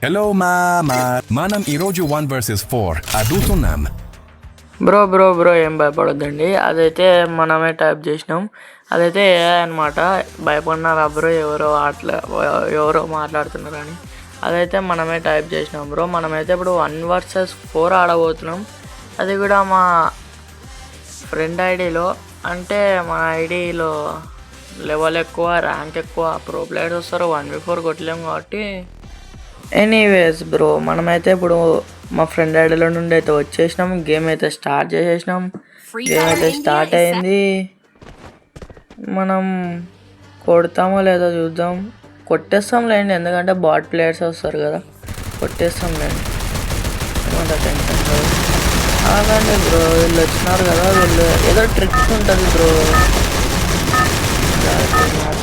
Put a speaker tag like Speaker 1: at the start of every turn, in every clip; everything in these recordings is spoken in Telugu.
Speaker 1: Hello, Mama. మనం ఈరోజు 1 vs 4 అడుగుతున్నాం.
Speaker 2: బ్రో ఏం భయపడొద్దండి. అదైతే మనమే టైప్ చేసినాం. అదైతే ఏఐ అనమాట. భయపడినారా బ్రో ఎవరో మాట్లాడుతున్నారు అని. అదైతే మనమే టైప్ చేసినాం బ్రో. మనమైతే ఇప్పుడు 1 vs 4 ఆడబోతున్నాం. అది కూడా మా ఫ్రెండ్ ఐడిలో, అంటే మన ఐడిలో లెవెల్ ఎక్కువ, ర్యాంక్ ఎక్కువ, ప్రో ప్లేయర్స్ వస్తారు. 1v4 కొట్టలేము కాబట్టి ఎనీవేస్ బ్రో, మనమైతే ఇప్పుడు మా ఫ్రెండ్ ఐడిలో నుండి అయితే వచ్చేసినాం. గేమ్ అయితే స్టార్ట్ చేసేసినాం. గేమ్ అయితే స్టార్ట్ అయింది. మనం కొడతామో లేదో చూద్దాం. కొట్టేస్తాం లేండి, ఎందుకంటే బాట్ ప్లేయర్స్ వస్తారు కదా. కొట్టేస్తాం లేండి, ఏమంత టెన్షన్ లేదు. అలాగండి బ్రో, వీళ్ళు వచ్చినారు కదా, వీళ్ళు ఏదో ట్రిక్ ఉంటుంది బ్రో.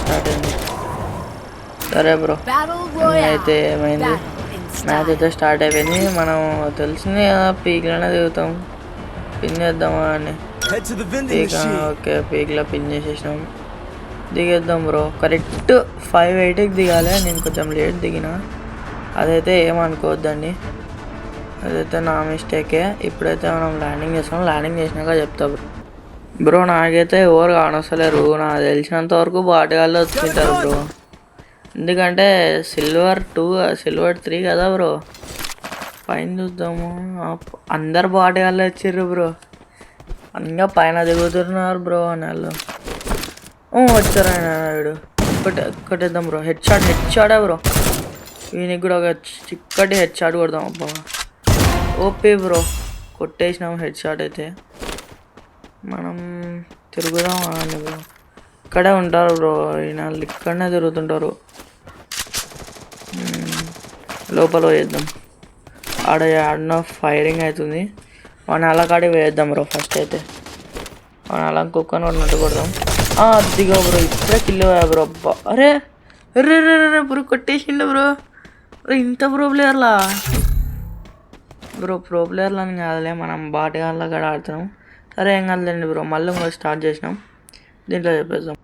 Speaker 2: స్టార్ట్ అయింది. సరే బ్రో, అయితే ఏమైంది, మ్యాచ్ అయితే స్టార్ట్ అయిపోయింది. మనం తెలిసింది కదా, పీక్లోనే దిగుతాం. పిన్ చేద్దామా అని పీక్. ఓకే, పీక్లో పిన్ చేసేసినాం. దిగేద్దాం బ్రో. కరెక్ట్ 580కి దిగాలి. నేను కొంచెం లేట్ దిగిన, అదైతే ఏమనుకోవద్దండి, అదైతే నా మిస్టేకే. ఇప్పుడైతే మనం ల్యాండింగ్ చేస్తాం. ల్యాండింగ్ చేసినాక చెప్తా బ్రో. నాకైతే ఎవరు కానొస్తలేరు. నాకు తెలిసినంత వరకు బాటగాళ్ళు వచ్చింటారు బ్రో. ఎందుకంటే సిల్వర్ 2 సిల్వర్ 3 కదా బ్రో. పైన చూద్దాము, అందరు బాటగాళ్ళు వచ్చిర్రు బ్రో. ఇంకా పైన దిగుతున్నారు బ్రో అని వాళ్ళు. వచ్చారు ఆయన వీడు. కొట్టేద్దాం బ్రో. హెడ్ షాటే బ్రో. వీనికి కూడా ఒక చిక్కటి హెడ్ షాట్ కొడదాం. అబ్బా ఓపీ బ్రో, కొట్టేసినాం హెడ్ షాట్ అయితే. మనం తిరుగుదాం అని బ్రో. ఇక్కడే ఉంటారు బ్రో, ఈయన ఇక్కడనే తిరుగుతుంటారు. లోపల వేద్దాం. ఆడనో ఫైరింగ్ అవుతుంది. వన్ అలా కాడికి వేద్దాం బ్రో. ఫస్ట్ అయితే వన్ అలా కుక్కని కొట్టినట్టు కొడదాం. అదిగో బ్రో, ఇప్పుడే కిల్ పోయా బ్రో. అబ్బా అరే రే రే రే బ్రో, కొట్టేసిండు బ్రో. ఇంత ప్రో ప్లేయర్లా బ్రో? ప్రో ప్లేయర్లు అని కాదులే, మనం బాటగాళ్ళ కాడ ఆడుతున్నాం. సరే ఏం కాదులేండి బ్రో, మళ్ళీ ఇంకోటి స్టార్ట్ చేసినాం. దీంట్లో చెప్పేద్దాం.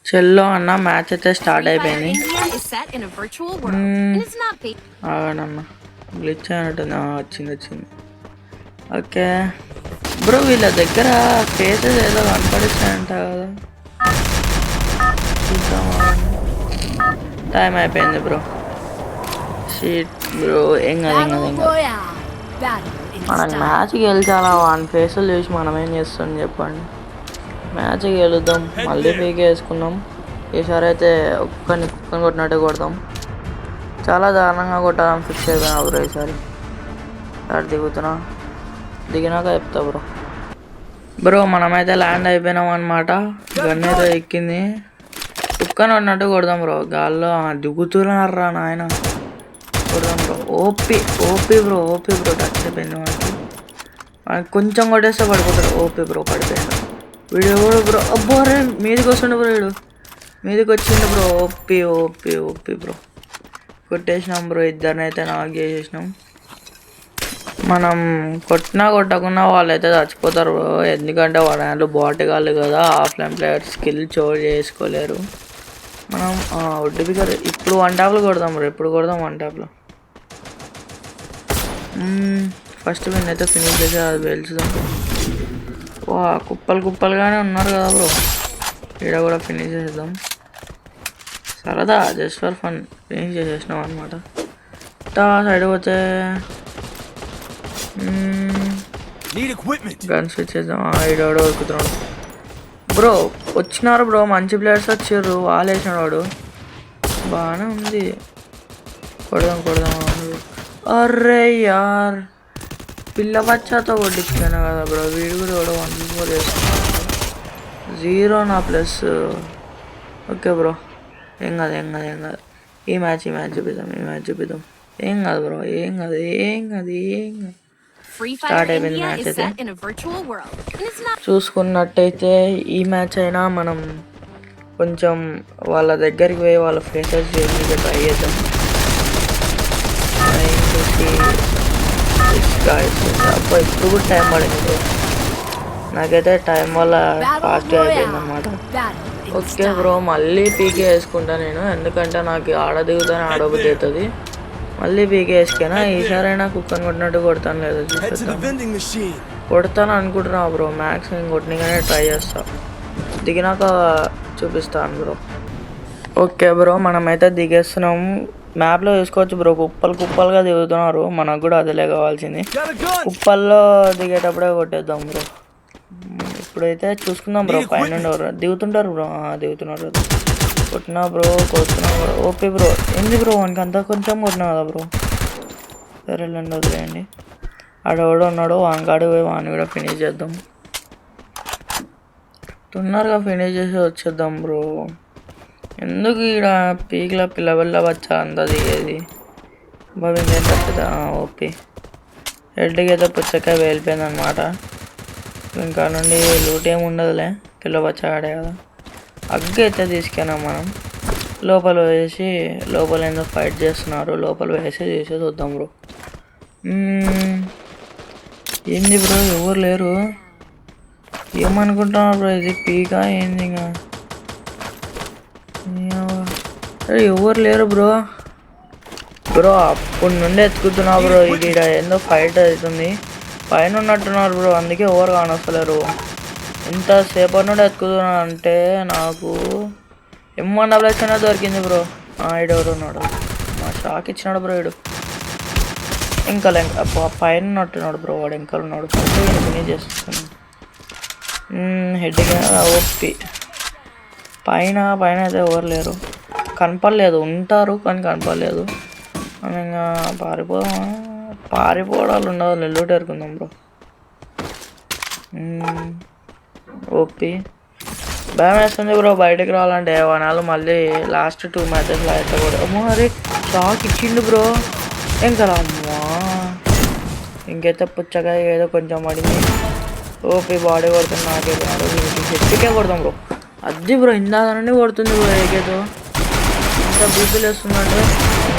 Speaker 2: చెల్లో అన్న, మ్యాచ్ అయితే స్టార్ట్ అయిపోయింది. ఆగనన్న, గ్లిచ్ అయినట్టుంది. వచ్చింది. ఓకే బ్రో, వీళ్ళ దగ్గర ఫేసెస్ ఏదో కనపడిస్తాయంట కదా. టైం అయిపోయింది బ్రో. షీట్ బ్రో, ఏం కాదు. మనకు మ్యాచ్కి గెలిచాలా? 1 ఫేసులు చూసి మనం ఏం చేస్తాం చెప్పండి. మ్యాచ్కి గెలుద్దాం. మళ్ళీ పీకే వేసుకున్నాం. ఈసారి అయితే కుక్కని కొట్టినట్టే కొడదాం. చాలా దారుణంగా కొట్టాలని ఫిక్స్ అయిపోయినా బ్రో ఈసారి. దిగినాక చెప్తా బ్రో. మనమైతే ల్యాండ్ అయిపోయినాం అనమాట. గన్ అయితే ఎక్కింది. కుక్కని కొట్టినట్టు కొడదాం బ్రో. గాల్లో దిగుతున్నారా నాయన, కొడదాం బ్రో. OP bro. టచ్ అయిపోయింది మనకి. కొంచెం కొట్టేస్తే పడిపోతాడు. ఓపీ బ్రో, పడిపోయాడు వీడు. ఎవడు బ్రో? అబ్బో రే, మీదికి వస్తుండే బ్రో. వీడు మీదికి వచ్చిండు బ్రో. OP bro. కొట్టేసినాం బ్రో. ఇద్దరినైతే నాక్ చేసేసినాం. మనం కొట్టకుండా వాళ్ళైతే చచ్చిపోతారు బ్రో. ఎందుకంటే వాళ్ళు బాటగాళ్ళు కదా, ఆఫ్లైన్ ప్లేయర్స్ స్కిల్ చేసుకోలేరు. మనం ఒడ్డుపికర్ ఇప్పుడు 1 ట్యాప్లో కొడదాం బ్రో. ఇప్పుడు కొడదాం 1 ట్యాప్లో. ఫస్ట్ విన్ అయితే ఫినిష్ చేసి అది పేల్చుదాం. కుప్పలుగానే ఉన్నారు కదా బ్రో. ఈడ కూడా ఫినిష్ చేసేద్దాం. సరదా, జస్ట్ ఫర్ ఫన్ ఫినిష్ చేసేసినాం అనమాట. సైడ్ పోతే గన్ స్విచ్ చేద్దాం. ఈడోడు ఎక్కుతున్నాడు బ్రో. వచ్చినారు బ్రో, మంచి ప్లేయర్స్ వచ్చారు. వాళ్ళు వేసినాడు వాడు. బాగానే ఉంది. కొడదాం. అర్రే యార్, పిల్ల బచ్చాతో కొట్టించాను కదా బ్రో. వీడు కూడా 1v4 వేసుకున్నాడు. 0 నా ప్లస్. ఓకే బ్రో, ఏం కాదు. ఈ మ్యాచ్ చూపిద్దాం. ఏం కాదు బ్రో, ఏం కాదు. స్టార్ట్ అయిపోయింది మ్యాచ్ అయితే. చూసుకున్నట్టయితే ఈ మ్యాచ్ అయినా మనం కొంచెం వాళ్ళ దగ్గరికి పోయి వాళ్ళ ఫేసెస్ చేసి ట్రై చేద్దాం. ఇప్పుడు కూడా టైం పడింది. నాకైతే టైం వల్ల ఫాస్ట్గా అయిపోయింది అన్నమాట. ఓకే బ్రో, మళ్ళీ పీకే వేసుకుంటా నేను, ఎందుకంటే నాకు ఆడ దిగుతానే ఆడబుద్ధి అవుతుంది. మళ్ళీ పీకేసుకేనా ఈసారైనా కుక్కని కొట్టినట్టు కొడతాను లేదు కొడతాను అనుకుంటున్నా బ్రో. మ్యాక్స్ నేను కొట్టినగానే ట్రై చేస్తా, దిగినాక చూపిస్తాను బ్రో. ఓకే బ్రో, మనమైతే దిగేస్తున్నాం. మ్యాప్లో చూసుకోవచ్చు బ్రో, కుప్పలు కుప్పలుగా దిగుతున్నారు. మనకు కూడా అదిలే కావాల్సింది. కుప్పల్లో దిగేటప్పుడే కొట్టేద్దాం బ్రో. ఇప్పుడైతే చూసుకుందాం బ్రో, పైన ఎవరు దిగుతుంటారు బ్రో. దిగుతున్నారు, కొట్టినా బ్రో, కొడుతున్నా బ్రో. ఓకే బ్రో, ఏంది బ్రో వానికి అంతా కొంచెం కొట్టినా కదా బ్రో. సరే వెళ్ళండి, వదిలేయండి. ఆడెవడో ఉన్నాడు, వానికాడు పోయి వాడిని కూడా ఫినిష్ చేద్దాం. తొందరగా ఫినిష్ చేసి వచ్చేద్దాం బ్రో. ఎందుకు ఈడ పీక్ల పిల్లవల్ల వచ్చా అంతా దిగేది బాబు. ఇంకేం తప్పదా. ఓకే, హెడ్కి అయితే పుచ్చకాయ వేలిపోయింది అనమాట. ఇంకా నుండి లూట్ ఏమి ఉండదులే, పిల్లవచ్చ ఆడే కదా. అగ్గి అయితే తీసుకెళ్ళాం మనం. లోపల వేసి లోపల ఏందో ఫైట్ చేస్తున్నారు, లోపల వేసి చేసి చూద్దాం బ్రో. ఏంది బ్రో ఎవరు లేరు, ఏమనుకుంటున్నారు బ్రో, ఇది పీకా ఏంది? ఇంకా ఎవరు లేరు బ్రో. బ్రో అప్పుడు నుండి ఎత్తుకుతున్నా బ్రో. ఇది ఏందో ఫైట్ అవుతుంది, పైన ఉన్నట్టున్నారు బ్రో, అందుకే ఎవరు కానొస్తలేరు. ఎంతసేపటి నుండి ఎత్తుకుతున్నా అంటే నాకు M1 అయినా దొరికింది బ్రో. ఈడెవరు ఉన్నాడు, మా షాక్ ఇచ్చినాడు బ్రో. ఈడు ఇంకా పైన ఉన్నట్టున్నాడు బ్రో, వాడు ఇంకా ఉన్నాడు. ఫినిష్ చేస్తున్నాను. హెడ్గా ఓపి పైన అయితే ఎవరు లేరు, కనపడలేదు. ఉంటారు కానీ కనపడలేదు. మనం ఇంకా పారిపోవడాలు ఉండదు, నెల్లూటు ఎరుకుందాం బ్రో. ఓపి భయం వేస్తుంది బ్రో బయటకు రావాలంటే. వనాలు మళ్ళీ లాస్ట్ 2 మ్యాచెస్లో అయితే కూడా అమ్మో అరే షాక్ ఇచ్చిండు బ్రో. ఇంకా అమ్మా ఇంకైతే పుచ్చకాయ ఏదో కొంచెం పడింది. ఓపి బాడీ కొడుతుంది, నాకైతే హెడ్కే కొడతాం బ్రో. అది బ్రో ఇందాక నుండి కొడుతుంది బ్రో. ఏకేదో ఇంత బీపీలు వేస్తుందంటే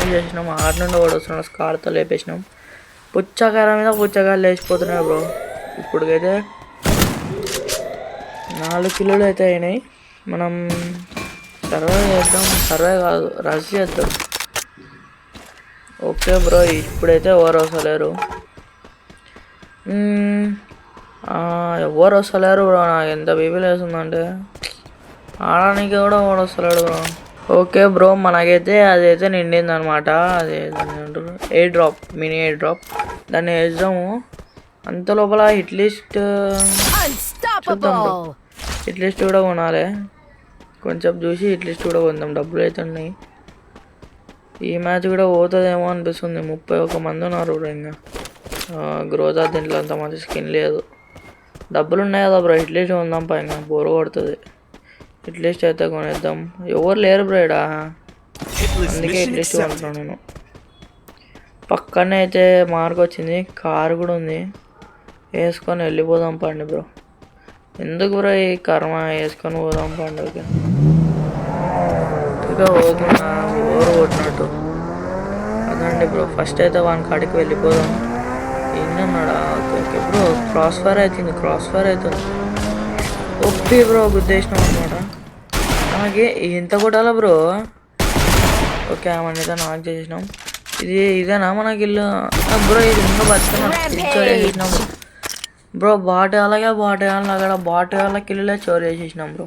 Speaker 2: ఏం చేసినాం, 6 నుండి కూడా వస్తున్నాం. స్కార్తో లేపేసినాం. పుచ్చకాయ మీద పుచ్చకాయలు లేచిపోతున్నాయి బ్రో. ఇప్పటికైతే 4 కిలోలు అయితే అయినాయి. మనం సర్వే చేద్దాం, సర్వే కాదు రష్ చేద్దాం. ఓకే బ్రో, ఇప్పుడైతే ఎవరు వస్తలేరు, ఎవరు వస్తలేరు బ్రో. నాకు ఎంత బీపీలు వేస్తుందంటే ఆడడానికి కూడా ఎవడు వస్తలేడు బ్రో. ఓకే బ్రో, మనకైతే అదైతే నిండింది అనమాట. అదే దాన్ని ఏమంటారు, air drop, mini air drop. దాన్ని వేద్దాము. అంత లోపల హిట్ లిస్ట్ చూద్దాం బ్రో. హిట్ లిస్ట్ కూడా కొనాలి, కొంచెం చూసి హిట్ లిస్ట్ కూడా కొందాం. డబ్బులు అయితే ఉన్నాయి. ఈ మ్యాచ్ కూడా పోతుందేమో అనిపిస్తుంది. 31 మంది ఉన్నారు బ్రో. ఇంకా గ్రోత్ దీంట్లో అంత మంచి స్కిన్ లేదు. డబ్బులు ఉన్నాయి కదా బ్రో, హిట్ లిస్ట్ కొందాం. పైన బోరు కొడుతుంది. హిట్ లిస్ట్ అయితే కొనేద్దాం. ఎవరు లేరు బ్రో ఇక్కడ, అందుకే హిట్ లిస్ట్ కొంటున్నాను నేను. పక్కనే అయితే మార్క్ వచ్చింది, కారు కూడా ఉంది. వేసుకొని వెళ్ళిపోదాం పండి బ్రో. ఎందుకు బ్రో ఈ కర్మ, వేసుకొని పోదాం పండి. ఓకే ఇంకా పోతున్నా బోరు కొట్టినట్టు అదండి బ్రో. ఫస్ట్ అయితే వాని కాడికి వెళ్ళిపోదాం. ఏంటన్నాడా? Okay okay bro, cross fire అవుతుంది. ఒప్పి బ్రో గుద్దేసినాం అనమాట. మనకి ఎంత కొట్టాలా బ్రో? ఓకే మనైతే నాకు చేసినాం. ఇదేనా మనకి ఇల్లు బ్రో? ఇది ఇంకా బతుకున్నాం బ్రో. బాట్ వేయాలి అక్కడ, బాట్ వేయాలకి ఇల్లులే చోరీ చేసేసినాం బ్రో.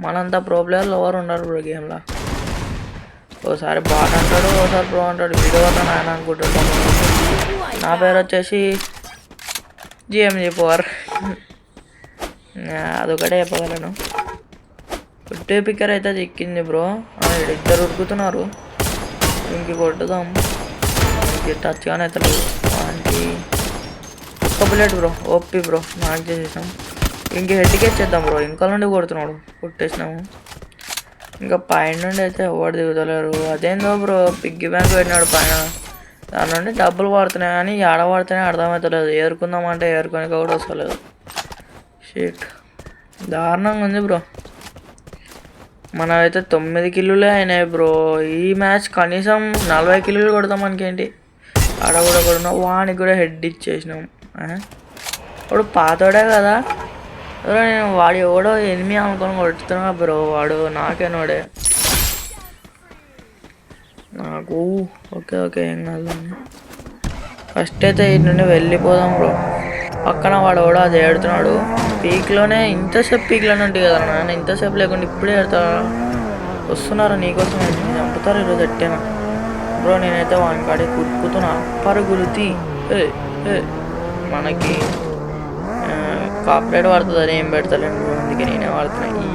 Speaker 2: మనంతా ప్రో ప్లేయర్లు ఎవరు ఉండరు బ్రో గేమ్లో. ఓసారి బాట్ అంటాడు, ఓసారి ప్రో అంటాడు. వీడియో వల్ల నాయన అనుకుంటాడు. నా పేరు వచ్చేసి GMG4. అదొకటే చెప్పగలను. కొట్టే పిక్కర్ అయితే చిక్కింది బ్రో. ఇద్దరు ఉరుకుతున్నారు, ఇంక కొట్టుదాం. ఇంక టచ్గానే అవుతాడు వానికి. ఒక్క బుల్లెట్ బ్రో, ఓపి బ్రో, నాకు చేసేసాం. ఇంక హెడ్కి వచ్చేద్దాం బ్రో. ఇంకా నుండి కొడుతున్నాడు, కొట్టేసినాము. ఇంకా పైన నుండి అయితే ఎవరు దిగుతలేరు. అదేందో బ్రో, పిగ్గీ బ్యాంక్ పెట్టినాడు పైన, దాని నుండి డబ్బులు పడుతున్నాయి కానీ ఏడ పడుతున్నాయి అర్థమవుతలేదు. ఏరుకుందామంటే ఏరుకొని కూడా వస్తలేదు. షీట్ దారుణంగా ఉంది బ్రో. మనమైతే 9 కిలోలే అయినాయి బ్రో. ఈ మ్యాచ్ కనీసం 40 కిలోలు కొడతాం మనకేంటి. ఆడ కూడా కొడున్నా, వానికి కూడా హెడ్ ఇచ్చేసినాం. వాడు పాతోడే కదా, నేను వాడు ఎవడో ఎనిమి అనుకొని కొడుతున్నా బ్రో. వాడు నాకేనోడే. నాకు ఓకే ఓకే ఏం కాదు. ఫస్ట్ అయితే ఇటు నుండి వెళ్ళిపోదాం బ్రో. పక్కన వాడు కూడా అది ఏడుతున్నాడు పీక్లోనే. ఇంతసేపు పీక్లోనే ఉంటుంది కదా నాన్న, ఇంతసేపు లేకుండా ఇప్పుడే ఏడుతా వస్తున్నారు నీకోసం. చంపుతారు ఈరోజు ఎట్టేనా బ్రో. నేనైతే వాని కాడికి కురుకుతున్నా పరుగులు తీ. మనకి కాపరేట్ పడుతుంది అని ఏం పెడతలేను బ్రో, అందుకే నేనే వాడుతున్నా. ఈ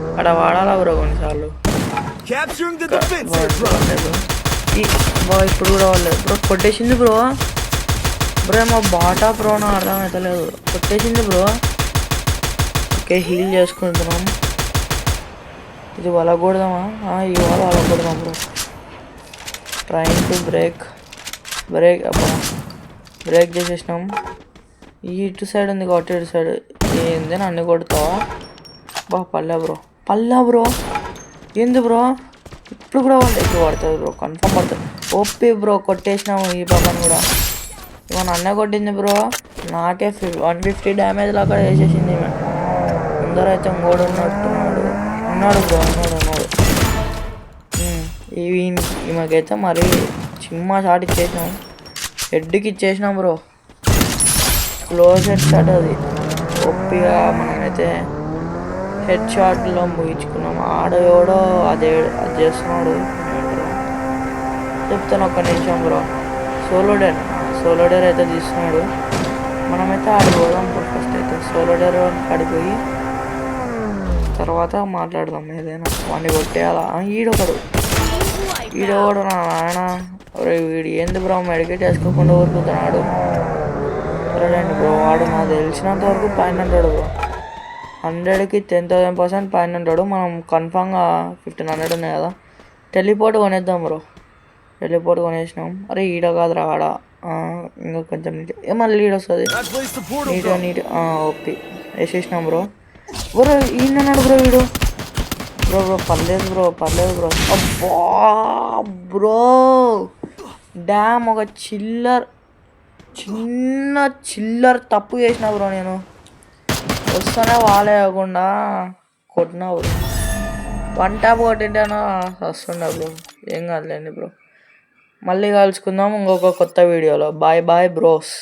Speaker 2: అక్కడ వాడాలా బ్రో కొన్నిసార్లు. ఇప్పుడు కూడా వాళ్ళలేదు బ్రో. కొట్టేసింది బ్రో. బ్రో ఏమో బాటా బ్రో నా అర్థం అవుతలేదు. కొట్టేసింది బ్రో. ఓకే హీల్ చేసుకుంటున్నాం. ఇది వలగొడదామా? ఇవాళ వలగొడదాం బ్రో. ట్రైన్ టు బ్రేక్ అబ్బా బ్రేక్ చేసేసినాం. ఈ ఇటు సైడ్ ఉంది కాబట్టి ఇటు సైడ్ ఏంది నన్ను కొడతావా పల్లె బ్రో ఏంది బ్రో. ఇప్పుడు కూడా వాళ్ళు ఎక్కువ పడుతుంది బ్రో, కన్ఫర్మ్ పడుతుంది. ఓపి బ్రో కొట్టేసినాము ఈ పాపని కూడా. ఇవన్న అన్న కొట్టింది బ్రో. నాకే 150 డ్యామేజ్ లాగా వేసేసింది. ముందర అయితే ఇంకోడు ఉన్నాడు బ్రో. ఈమెకైతే మరి చిమ్మ షాట్ ఇచ్చేసినాం, హెడ్కి ఇచ్చేసినాం బ్రో. క్లోజ్ హెడ్ షాట్ అది. ఒప్పిగా మనమైతే హెడ్ షాట్లో ముగించుకున్నాం. ఆడేవాడో అది చేస్తున్నాడు. చెప్తాను ఒక్క నిమిషం బ్రో. సోలో డేర్ అయితే తీస్తున్నాడు. మనమైతే ఆడిపోదాం బ్రో. ఫస్ట్ అయితే సోలో డేర్ ఆడిపోయి తర్వాత మాట్లాడదాం ఏదైనా. వాడిని కొట్టేయాలా? ఈడొకడు నా నాయన. వీడు ఏంది బ్రో మెడికేట్ వేసుకోకుండా ఊరుకుతున్నాడు. సరేండి బ్రో. వాడు నాకు తెలిసినంత వరకు పైన ఉంటాడు బ్రో. 100కి 10,000% పైన ఉంటాడు. మనం కన్ఫామ్గా 1500 ఉన్నాయి కదా. టెలిపోర్ట్ కొనేద్దాం బ్రో. టెలిపోర్ట్ కొనేసినాం. అరే ఈడ కాదురా ఆడ, ఇంకా కొంచెం నీట్. మళ్ళీ ఈడ వస్తుంది నీట్. ఓకే వేసేసినాం బ్రో. ఈయనన్నాడు బ్రో వీడు. బ్రో పర్లేదు బ్రో. అబ్బా బ్రో డ్యామ్ ఒక చిల్లర్ తప్పు చేసిన బ్రో. నేను వస్తానే వాలేయకుండా కొట్టినా బ్రో. 1 ట్యాప్ కొట్టింటాను వస్తుండే బ్రో. ఏం కాదులేండి బ్రో. మళ్ళీ కలుసుకుందాం ఇంకొక కొత్త వీడియోలో. Bye bros.